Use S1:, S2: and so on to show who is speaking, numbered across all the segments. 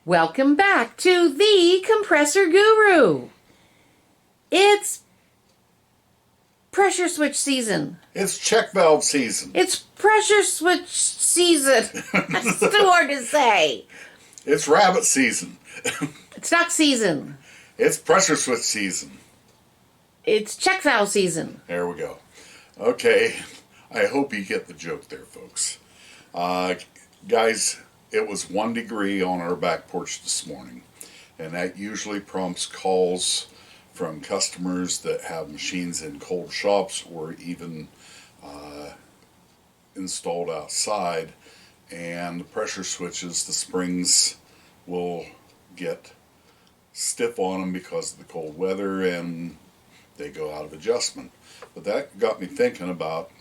S1: Welcome back to the Compressor Guru. It's pressure switch season.
S2: It's check valve season.
S1: It's pressure switch season. That's too hard to say.
S2: It's rabbit season.
S1: It's duck season.
S2: It's pressure switch season.
S1: It's check valve season.
S2: There we go. Okay, I hope you get the joke there, folks. Guys, it was 1 degree on our back porch this morning, and that usually prompts calls from customers that have machines in cold shops or even installed outside, and the pressure switches, the springs will get stiff on them because of the cold weather and they go out of adjustment. But that got me thinking about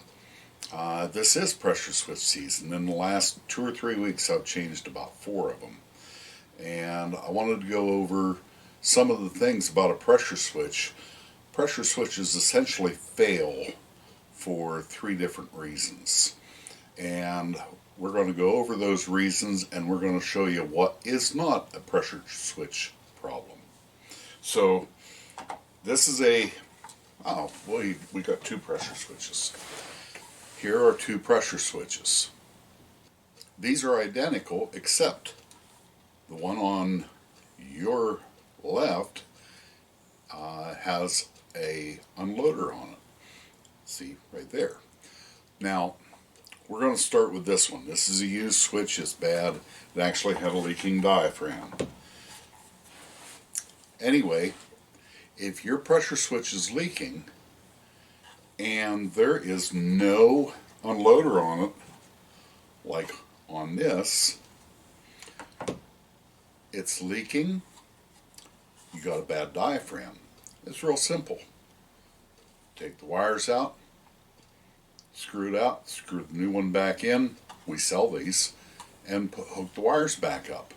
S2: this is pressure switch season. In the last 2 or 3 weeks I've changed about 4 of them, and I wanted to go over some of the things about a pressure switch. Pressure switches essentially fail for 3 different reasons, and we're going to go over those reasons, and we're going to show you what is not a pressure switch problem. So this is we got 2 pressure switches. Here are 2 pressure switches. These are identical, except the one on your left has a unloader on it. See, right there. Now, we're going to start with this one. This is a used switch. It's bad. It actually had a leaking diaphragm. Anyway, if your pressure switch is leaking and there is no unloader on it, like on this, it's leaking, you got a bad diaphragm. It's real simple. Take the wires out, screw it out, screw the new one back in. We sell these, and hook the wires back up.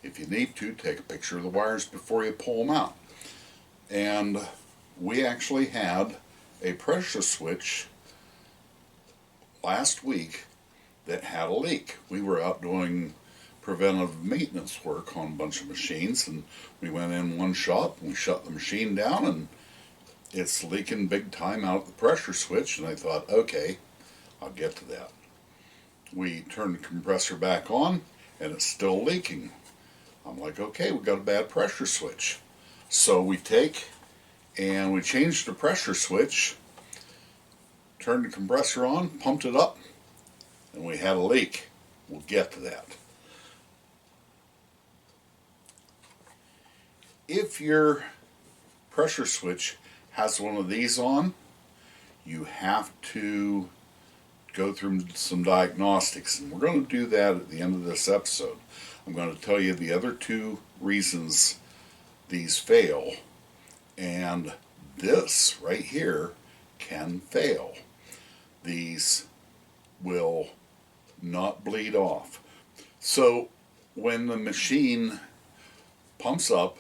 S2: If you need to, take a picture of the wires before you pull them out. And we actually had a pressure switch last week that had a leak. We were out doing preventive maintenance work on a bunch of machines, and we went in one shop and we shut the machine down, and it's leaking big time out of the pressure switch. And I thought, okay, I'll get to that. We turned the compressor back on and it's still leaking. I'm like, okay, we got a bad pressure switch. So we take and we changed the pressure switch, turned the compressor on, pumped it up, and we had a leak. We'll get to that. If your pressure switch has one of these on, you have to go through some diagnostics, and we're going to do that at the end of this episode. I'm going to tell you the other 2 reasons these fail, and this right here can fail. These will not bleed off. So when the machine pumps up,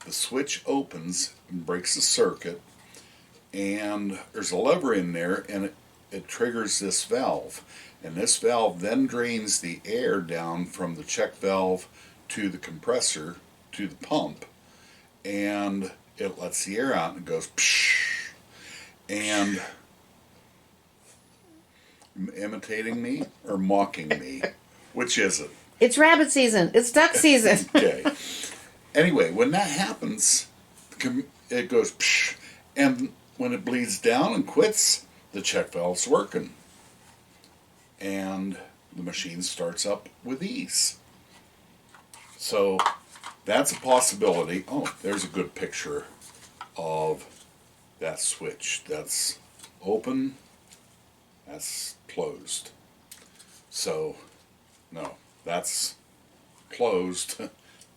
S2: the switch opens and breaks the circuit, and there's a lever in there, and it triggers this valve, and this valve then drains the air down from the check valve to the compressor to the pump, and it lets the air out and it goes psh. And imitating me or mocking me? Which is it?
S1: It's rabbit season. It's duck season.
S2: Okay. Anyway, when that happens, it goes psh, and when it bleeds down and quits, the check valve's working, and the machine starts up with ease. So that's a possibility. Oh, there's a good picture of that switch. That's open, that's closed. So, no, that's closed,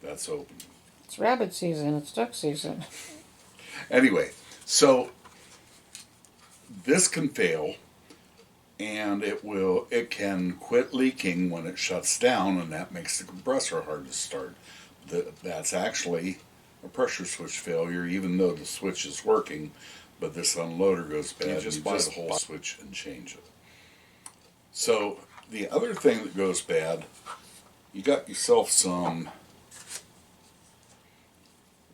S2: that's open.
S1: It's rabbit season. It's duck season.
S2: Anyway, so this can fail, and it can quit leaking when it shuts down, and that makes the compressor hard to start. That's actually a pressure switch failure, even though the switch is working, but this unloader goes bad. You just buy the whole switch and change it. So the other thing that goes bad, you got yourself some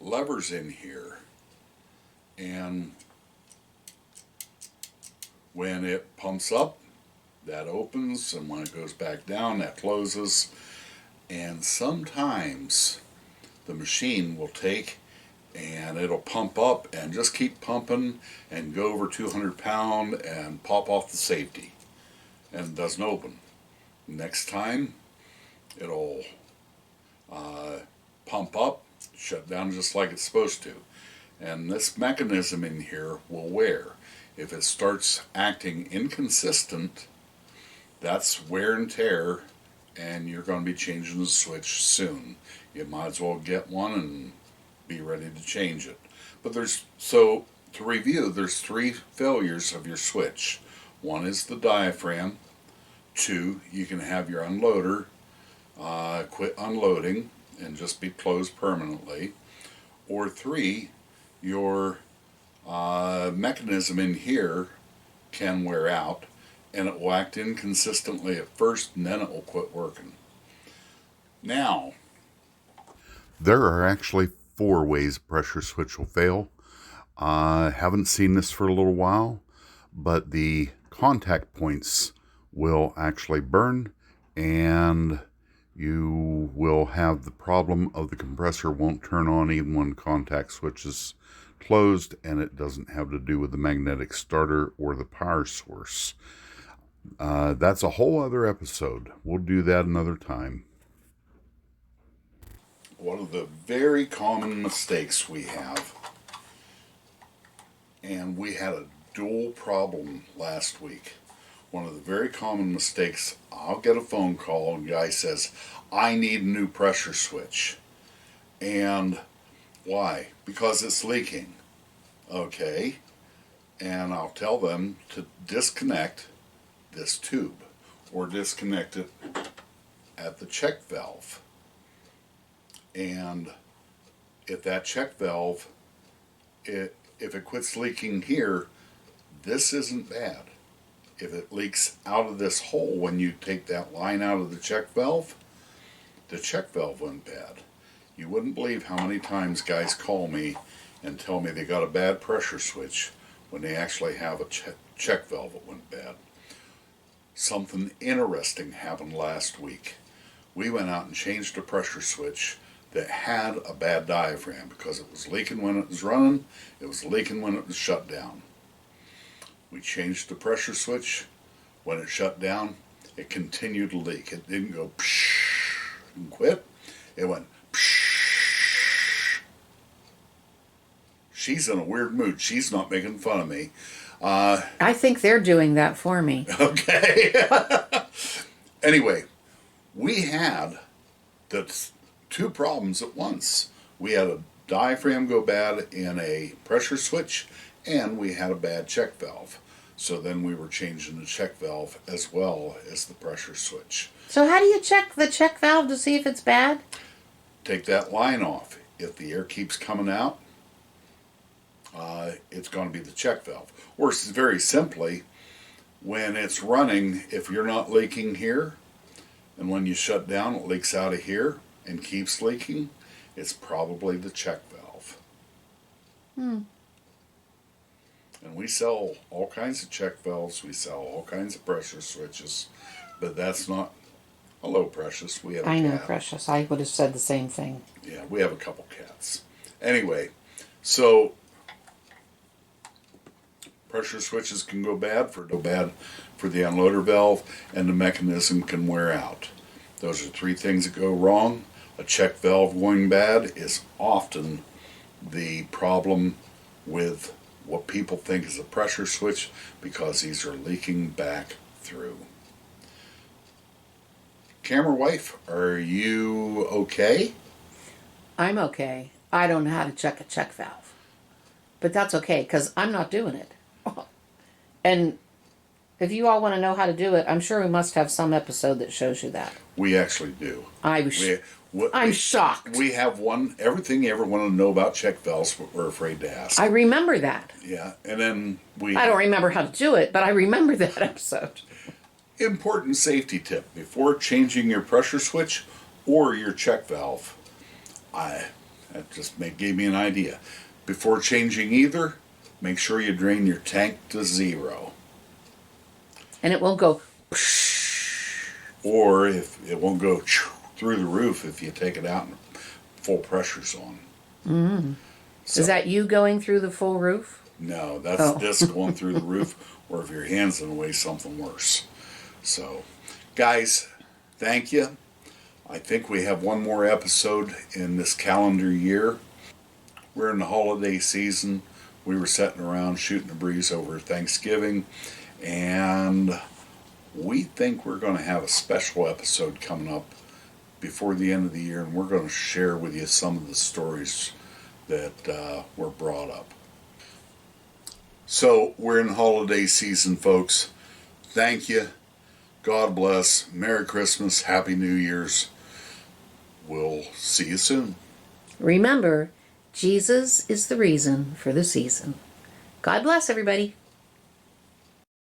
S2: levers in here, and when it pumps up, that opens, and when it goes back down, that closes. And sometimes the machine will take and it'll pump up and just keep pumping and go over 200 pound and pop off the safety, and it doesn't open. Next time it'll pump up, shut down just like it's supposed to. And this mechanism in here will wear. If it starts acting inconsistent, that's wear and tear, and you're going to be changing the switch soon. You might as well get one and be ready to change it. But to review, there's 3 failures of your switch. One is the diaphragm. 2, you can have your unloader quit unloading and just be closed permanently. Or 3, your mechanism in here can wear out, and it will act inconsistently at first, and then it will quit working. Now, there are actually 4 ways a pressure switch will fail. I haven't seen this for a little while, but the contact points will actually burn, and you will have the problem of the compressor won't turn on even when contact switch is closed, and it doesn't have to do with the magnetic starter or the power source. That's a whole other episode. We'll do that another time. One of the very common mistakes we have, and we had a dual problem last week. One of the very common mistakes, I'll get a phone call and the guy says, I need a new pressure switch. And why? Because it's leaking. Okay. And I'll tell them to disconnect this tube or disconnect it at the check valve. And if that check valve, if it quits leaking here, this isn't bad. If it leaks out of this hole when you take that line out of the check valve went bad. You wouldn't believe how many times guys call me and tell me they got a bad pressure switch when they actually have a check valve that went bad. Something interesting happened last week. We went out and changed a pressure switch that had a bad diaphragm because it was leaking when it was running, it was leaking when it was shut down. We changed the pressure switch. When it shut down, it continued to leak. It didn't go psh and quit. It went psh. She's in a weird mood. She's not making fun of me.
S1: I think they're doing that for me.
S2: Okay. Anyway, we had the 2 problems at once. We had a diaphragm go bad in a pressure switch, and we had a bad check valve. So then we were changing the check valve as well as the pressure switch.
S1: So how do you check the check valve to see if it's bad?
S2: Take that line off. If the air keeps coming out, it's going to be the check valve. Or very simply, when it's running, if you're not leaking here, and when you shut down it leaks out of here and keeps leaking, it's probably the check valve. And we sell all kinds of check valves, we sell all kinds of pressure switches, but that's not... Hello, Precious. We have a
S1: I know,
S2: cat.
S1: Precious. I would have said the same thing.
S2: Yeah, we have a couple cats. Anyway, so pressure switches can go bad for the unloader valve, and the mechanism can wear out. Those are 3 things that go wrong. A check valve going bad is often the problem with what people think is a pressure switch because these are leaking back through. Camera wife, are you okay?
S1: I'm okay. I don't know how to check a check valve. But that's okay, because I'm not doing it. And if you all want to know how to do it, I'm sure we must have some episode that shows you that.
S2: We actually do.
S1: I'm shocked.
S2: We have everything you ever want to know about check valves, but we're afraid to ask.
S1: I remember that.
S2: Yeah, and then
S1: I don't remember how to do it, but I remember that episode.
S2: Important safety tip: before changing your pressure switch or your check valve, That just gave me an idea. Before changing either, make sure you drain your tank to 0.
S1: And it won't go.
S2: Or if it won't go through the roof if you take it out and full pressure's on.
S1: Mm. So, is that you going through the full roof?
S2: No, that's this going through the roof, or if your hand's in the way, something worse. So, guys, thank you. I think we have one more episode in this calendar year. We're in the holiday season. We were sitting around shooting a breeze over Thanksgiving, and we think we're going to have a special episode coming up before the end of the year, and we're going to share with you some of the stories that were brought up. So, we're in holiday season, folks. Thank you. God bless. Merry Christmas. Happy New Year's. We'll see you soon.
S1: Remember, Jesus is the reason for the season. God bless everybody.